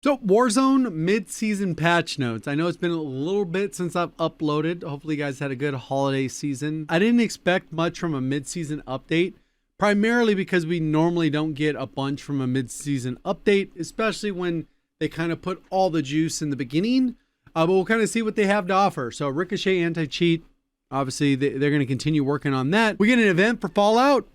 So Warzone mid-season patch notes. I know it's been a little bit since I've uploaded. Hopefully you guys had a good holiday season. I didn't expect much from a mid-season update, primarily because we normally don't get a bunch from a mid-season update, especially when they kind of put all the juice in the beginning. But we'll kind of see what they have to offer. So Ricochet anti-cheat, obviously they're going to continue working on that. We get an event for Fallout.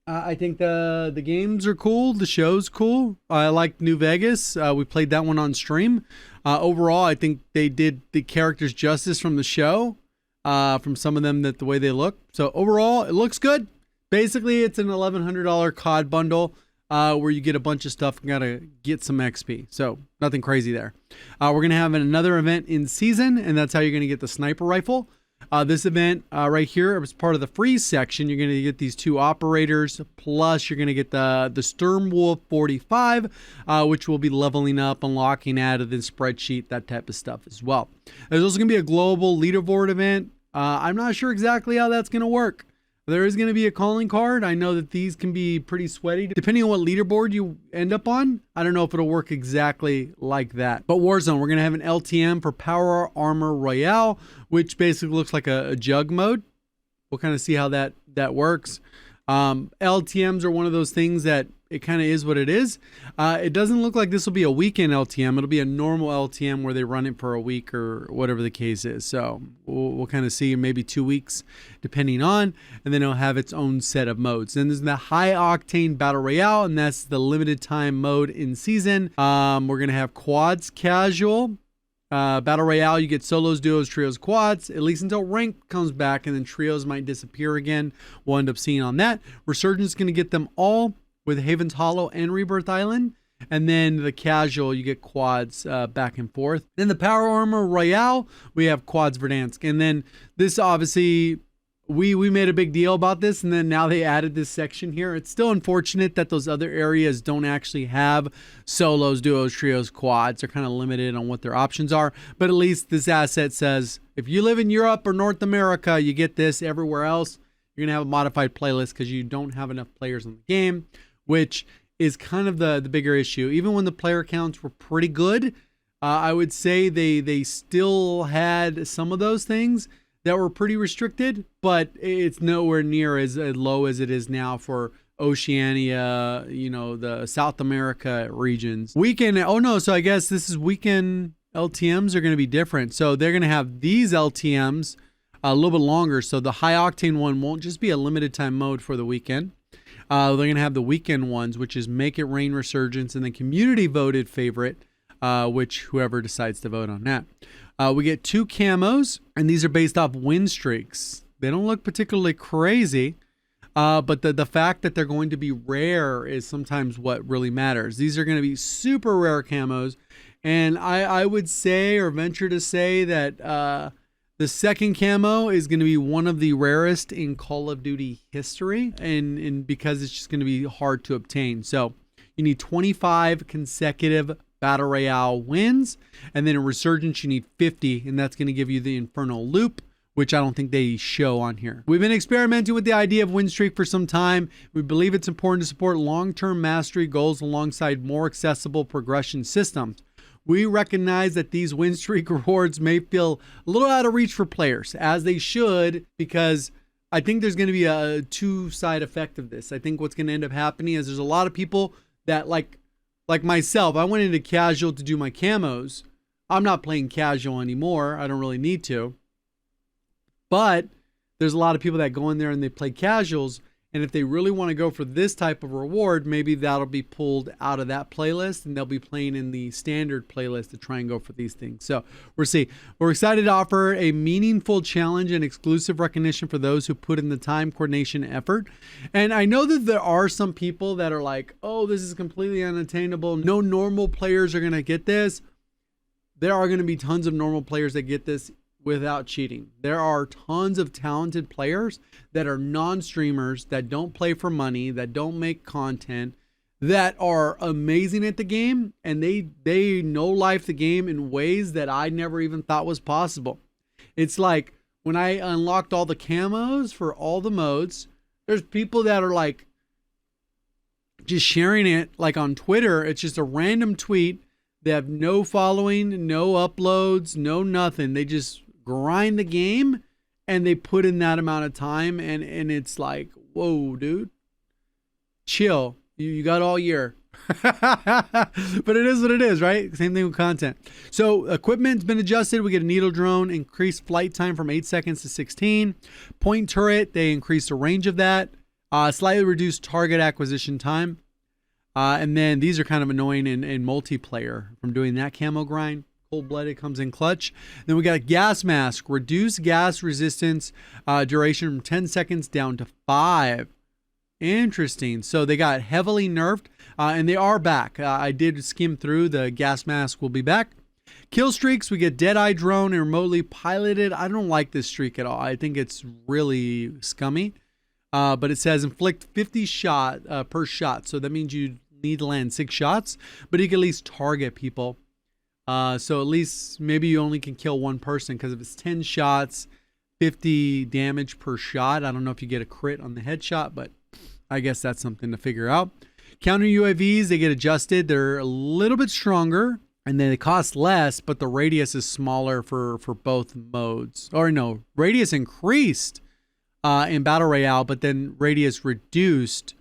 I think the games are cool. The show's cool. I like New Vegas. We played that one on stream. Overall, I think they did the characters justice from the show, from some of them, that the way they look. So overall, it looks good. Basically, it's an $1,100 COD bundle where you get a bunch of stuff and gotta get some XP. So nothing crazy there. We're gonna have another event in season, and that's how you're gonna get the sniper rifle. This event right here was part of the free section. You're going to get these two operators, plus you're going to get the Sturmwolf 45, which will be leveling up, unlocking out of the spreadsheet, that type of stuff as well. There's also going to be a global leaderboard event. I'm not sure exactly how that's going to work. There is going to be a calling card. I know that these can be pretty sweaty. Depending on what leaderboard you end up on, I don't know if it'll work exactly like that. But Warzone, we're going to have an LTM for Power Armor Royale, which basically looks like a jug mode. We'll kind of see how that works. LTMs are one of those things that it kind of is what it is. It doesn't look like this will be a weekend LTM. It'll be a normal LTM where they run it for a week or whatever the case is. So we'll kind of see maybe 2 weeks depending on, and then it'll have its own set of modes. Then there's the High Octane Battle Royale, and that's the limited time mode in season. We're going to have Quads Casual. Battle Royale, you get solos, duos, trios, quads, at least until rank comes back, and then trios might disappear again. We'll end up seeing on that. Resurgence is going to get them all with Haven's Hollow and Rebirth Island. And then the casual, you get quads back and forth. Then the Power Armor Royale, we have quads Verdansk. And then this obviously, we made a big deal about this, and then now they added this section here. It's still unfortunate that those other areas don't actually have solos, duos, trios, quads. They're kind of limited on what their options are. But at least this asset says, if you live in Europe or North America, you get this. Everywhere else, you're going to have a modified playlist because you don't have enough players in the game, which is kind of the bigger issue. Even when the player counts were pretty good, I would say they still had some of those things that were pretty restricted, but it's nowhere near as low as it is now for Oceania, the South America regions. Weekend, so I guess this is weekend LTMs are going to be different. So they're going to have these LTMs a little bit longer. So the High Octane one won't just be a limited time mode for the weekend. They're going to have the weekend ones, which is Make It Rain Resurgence, and the community voted favorite, which whoever decides to vote on that. We get 2 camos, and these are based off win streaks. They don't look particularly crazy, but the fact that they're going to be rare is sometimes what really matters. These are going to be super rare camos, and I would say, or venture to say, that the second camo is going to be one of the rarest in Call of Duty history, and because it's just going to be hard to obtain. So you need 25 consecutive Battle Royale wins, and then in Resurgence you need 50, and that's going to give you the Infernal Loop, which I don't think they show on here. We've been experimenting with the idea of win streak for some time. We believe it's important to support long-term mastery goals alongside more accessible progression systems. We recognize that these win streak rewards may feel a little out of reach for players, as they should, because I think there's going to be a two-side effect of this. I think what's going to end up happening is there's a lot of people that, like myself, I went into casual to do my camos. I'm not playing casual anymore. I don't really need to. But there's a lot of people that go in there and they play casuals. And if they really want to go for this type of reward, maybe that'll be pulled out of that playlist, and they'll be playing in the standard playlist to try and go for these things. So we'll see. We're excited to offer a meaningful challenge and exclusive recognition for those who put in the time, coordination, effort. And I know that there are some people that are like, oh, this is completely unattainable. No normal players are going to get this. There are going to be tons of normal players that get this without cheating. There are tons of talented players that are non-streamers, that don't play for money, that don't make content, that are amazing at the game, and they know life the game in ways that I never even thought was possible. It's like when I unlocked all the camos for all the modes, there's people that are like just sharing it like on Twitter. It's just a random tweet. They have no following, no uploads, no nothing. They just grind the game and they put in that amount of time. And it's like, whoa, dude, chill. You got all year. But it is what it is, right? Same thing with content. So equipment's been adjusted. We get a needle drone, increased flight time from 8 seconds to 16. Point turret, they increased the range of that. Slightly reduced target acquisition time. And then these are kind of annoying in multiplayer from doing that camo grind. Cold-blooded comes in clutch. Then we got a gas mask. Reduce gas resistance duration from 10 seconds down to 5. Interesting. So they got heavily nerfed, and they are back. I did skim through. The gas mask will be back. Kill streaks, we get Deadeye drone and remotely piloted. I don't like this streak at all. I think it's really scummy. But it says inflict 50 shot per shot. So that means you need to land 6 shots, but you can at least target people. So at least maybe you only can kill one person, because if it's 10 shots, 50 damage per shot. I don't know if you get a crit on the headshot, but I guess that's something to figure out. Counter UAVs, they get adjusted. They're a little bit stronger and then they cost less, but the radius is smaller for both modes. Or no, radius increased in Battle Royale, but then radius reduced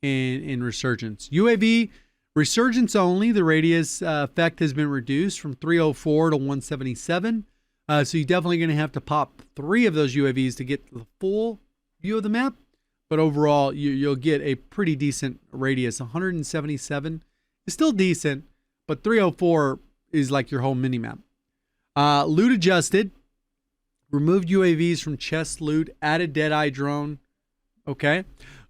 in Resurgence. UAV, Resurgence only, the radius effect has been reduced from 304 to 177. So you're definitely going to have to pop 3 of those UAVs to get the full view of the map. But overall, you'll get a pretty decent radius. 177 is still decent, but 304 is like your whole mini-map. Loot adjusted. Removed UAVs from chest loot. Added Deadeye drone. Okay.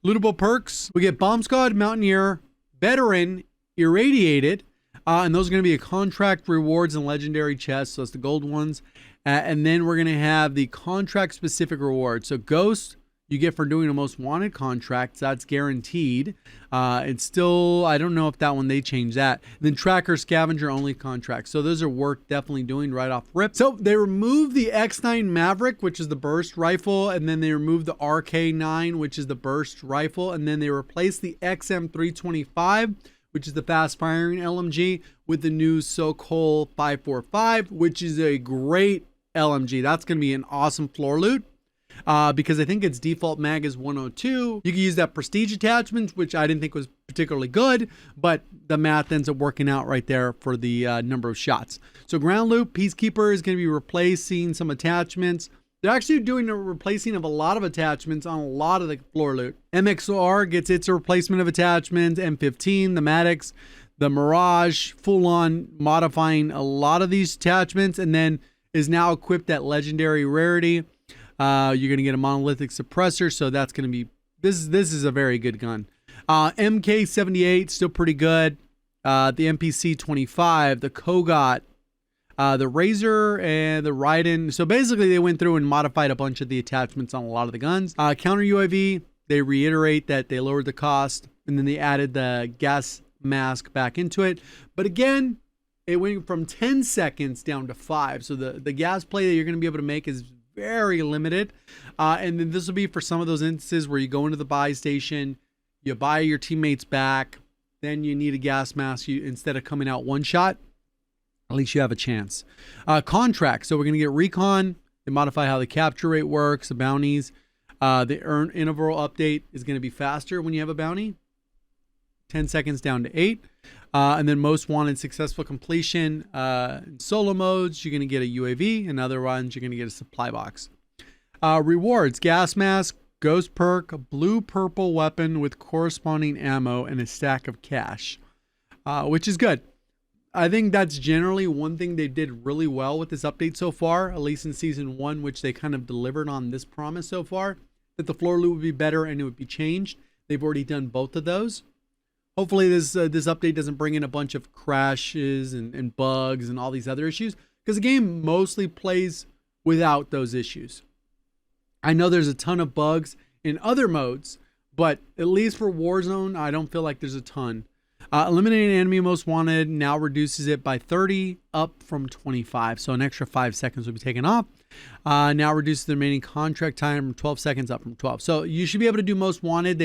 Lootable perks. We get Bomb Squad, Mountaineer, Veteran, Irradiated. And those are going to be a contract rewards and legendary chests. So that's the gold ones. And then we're going to have the contract specific rewards. So Ghost, you get for doing a most wanted contract. That's guaranteed. It's still, I don't know if that one, they changed that. And then tracker scavenger only contracts. So those are worth definitely doing right off rip. So they removed the X9 Maverick, which is the burst rifle. And then they removed the RK9, which is the burst rifle. And then they replaced the XM325, which is the fast firing LMG, with the new Sokol 545, which is a great LMG. That's going to be an awesome floor loot. Because I think its default mag is 102. You can use that prestige attachment, which I didn't think was particularly good, but the math ends up working out right there for the number of shots. So ground loop, Peacekeeper is going to be replacing some attachments. They're actually doing a replacing of a lot of attachments on a lot of the floor loot. MXR gets its replacement of attachments. M15, the Maddox, the Mirage, full on modifying a lot of these attachments, and then is now equipped at legendary rarity. You're going to get a monolithic suppressor, so that's going to be, this is a very good gun. MK78, still pretty good. The MPC 25, the Kogot, the Razor, and the Raiden. So basically they went through and modified a bunch of the attachments on a lot of the guns. Counter UAV, they reiterate that they lowered the cost, and then they added the gas mask back into it. But again, it went from 10 seconds down to 5. So the gas play that you're going to be able to make is very limited. And then this will be for some of those instances where you go into the buy station, you buy your teammates back, then you need a gas mask. Instead of coming out one shot, at least you have a chance. Contract. So we're going to get recon. They modify how the capture rate works, the bounties. The earn interval update is going to be faster when you have a bounty. 10 seconds down to 8. And then most wanted successful completion. In solo modes, you're going to get a UAV. In other ones, you're going to get a supply box. Rewards, gas mask, ghost perk, a blue-purple weapon with corresponding ammo, and a stack of cash, which is good. I think that's generally one thing they did really well with this update so far, at least in Season 1, which they kind of delivered on this promise so far, that the floor loot would be better and it would be changed. They've already done both of those. Hopefully this update doesn't bring in a bunch of crashes and bugs and all these other issues, because the game mostly plays without those issues. I know there's a ton of bugs in other modes, but at least for Warzone, I don't feel like there's a ton. Eliminating enemy most wanted now reduces it by 30, up from 25. So an extra 5 seconds will be taken off. Now reduces the remaining contract time from 12 seconds up from 12. So you should be able to do most wanted.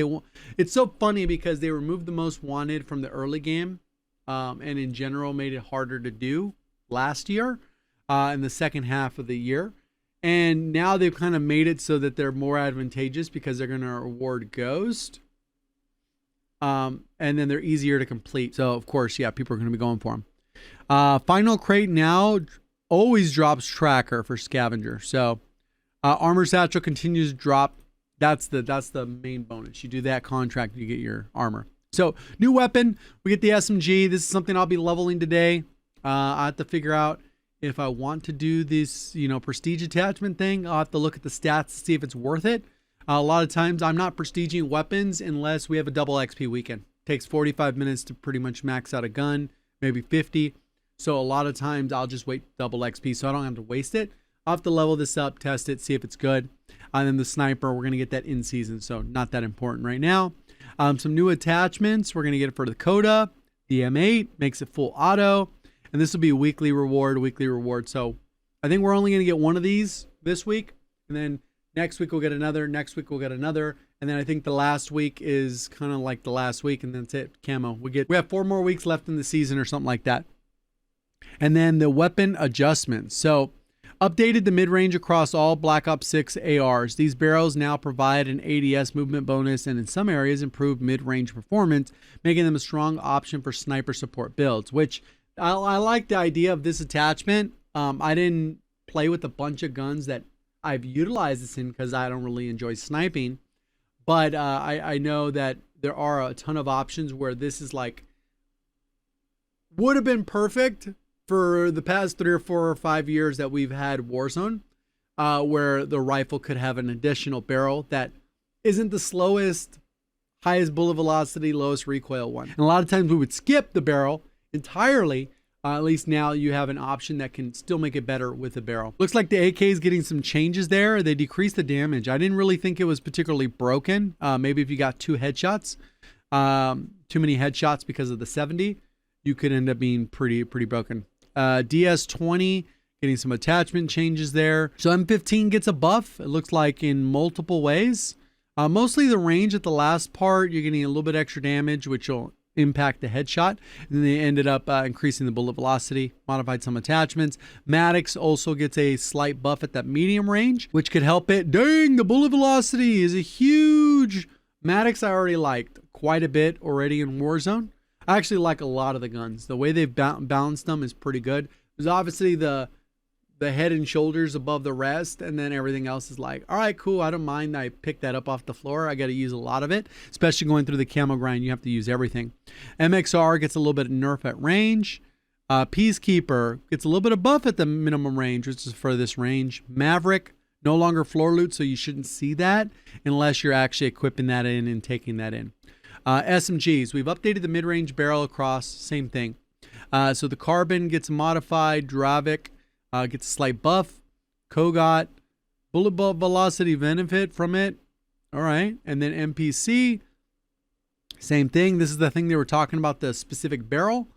It's so funny because they removed the most wanted from the early game and in general made it harder to do last year in the second half of the year. And now they've kind of made it so that they're more advantageous because they're going to reward Ghost. And then they're easier to complete. So, of course, yeah, people are going to be going for them. Final crate now always drops tracker for scavenger. So, armor satchel continues to drop. That's the main bonus. You do that contract, you get your armor. So, new weapon, we get the SMG. This is something I'll be leveling today. I have to figure out if I want to do this, prestige attachment thing. I'll have to look at the stats to see if it's worth it. A lot of times I'm not prestiging weapons unless we have a double XP weekend. It takes 45 minutes to pretty much max out a gun, maybe 50. So a lot of times I'll just wait double XP so I don't have to waste it. I'll have to level this up, test it, see if it's good. And then the sniper, we're going to get that in season, so not that important right now. Some new attachments. We're going to get it for the Coda. The M8 makes it full auto. And this will be a weekly reward. So I think we're only going to get one of these this week. And then next week we'll get another. Next week we'll get another. And then I think the last week is kind of like the last week. And then that's it. Camo. We have 4 more weeks left in the season or something like that. And then the weapon adjustments. So updated the mid-range across all Black Ops 6 ARs. These barrels now provide an ADS movement bonus and in some areas improve mid-range performance, making them a strong option for sniper support builds, which I like the idea of this attachment. I didn't play with a bunch of guns that I've utilized this in because I don't really enjoy sniping. But I know that there are a ton of options where this is like, would have been perfect for the past 3 or 4 or 5 years that we've had Warzone, where the rifle could have an additional barrel that isn't the slowest, highest bullet velocity, lowest recoil one. And a lot of times we would skip the barrel entirely. At least now you have an option that can still make it better with the barrel. Looks like the AK is getting some changes there. They decreased the damage. I didn't really think it was particularly broken. Maybe if you got 2 headshots, too many headshots because of the 70, you could end up being pretty broken. DS20 getting some attachment changes there. So M15 gets a buff. It looks like in multiple ways. Mostly the range at the last part, you're getting a little bit extra damage, which will impact the headshot. And then they ended up increasing the bullet velocity, modified some attachments. Maddox also gets a slight buff at that medium range, which could help it. Dang, the bullet velocity is a huge. Maddox I already liked quite a bit already in Warzone. I actually like a lot of the guns. The way they've balanced them is pretty good. There's obviously the head and shoulders above the rest, and then everything else is like, all right, cool, I don't mind. I picked that up off the floor. I got to use a lot of it, especially going through the camo grind. You have to use everything. MXR gets a little bit of nerf at range. Peacekeeper gets a little bit of buff at the minimum range, which is for this range. Maverick, no longer floor loot, so you shouldn't see that unless you're actually equipping that in and taking that in. SMGs, we've updated the mid-range barrel across, same thing. So the carbon gets modified. Dravik gets a slight buff. Kogot, bullet velocity benefit from it. All right. And then MPC, same thing. This is the thing they were talking about, the specific barrel,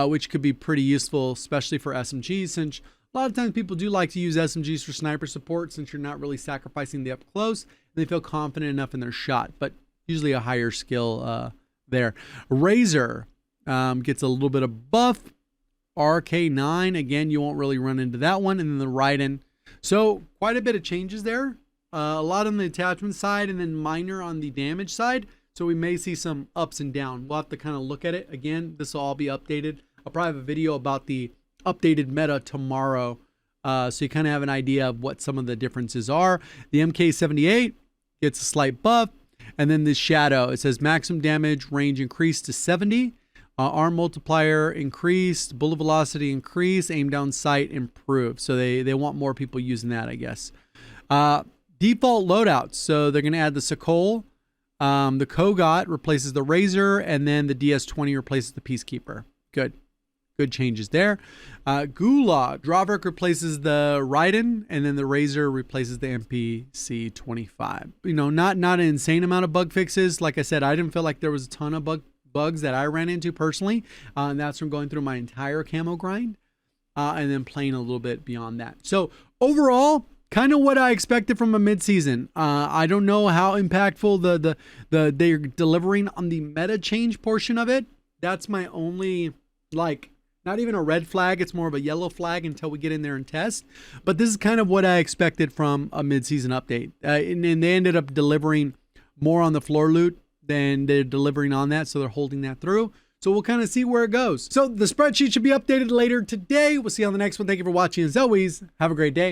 which could be pretty useful, especially for SMGs, since a lot of times people do like to use SMGs for sniper support since you're not really sacrificing the up close and they feel confident enough in their shot, but usually a higher skill there. Razor gets a little bit of buff. RK9, again, you won't really run into that one. And then the Raiden. So quite a bit of changes there. A lot on the attachment side and then minor on the damage side. So we may see some ups and downs. We'll have to kind of look at it. Again, this will all be updated. I'll probably have a video about the updated meta tomorrow. So you kind of have an idea of what some of the differences are. The MK78 gets a slight buff. And then this Shadow, it says maximum damage range increased to 70. Arm multiplier increased, bullet velocity increased, aim down sight improved. So they want more people using that, I guess. Default loadouts. So they're going to add the Sokol. The Kogot replaces the Razor, and then the DS20 replaces the Peacekeeper. Good changes there. Gulag. Dravik replaces the Raiden, and then the Razor replaces the MPC 25. Not an insane amount of bug fixes. Like I said, I didn't feel like there was a ton of bugs that I ran into personally. And that's from going through my entire camo grind and then playing a little bit beyond that. So overall, kind of what I expected from a mid-season. I don't know how impactful they're delivering on the meta change portion of it. That's my only, like, not even a red flag. It's more of a yellow flag until we get in there and test. But this is kind of what I expected from a mid-season update. And they ended up delivering more on the floor loot than they're delivering on that. So they're holding that through. So we'll kind of see where it goes. So the spreadsheet should be updated later today. We'll see you on the next one. Thank you for watching. As always, have a great day.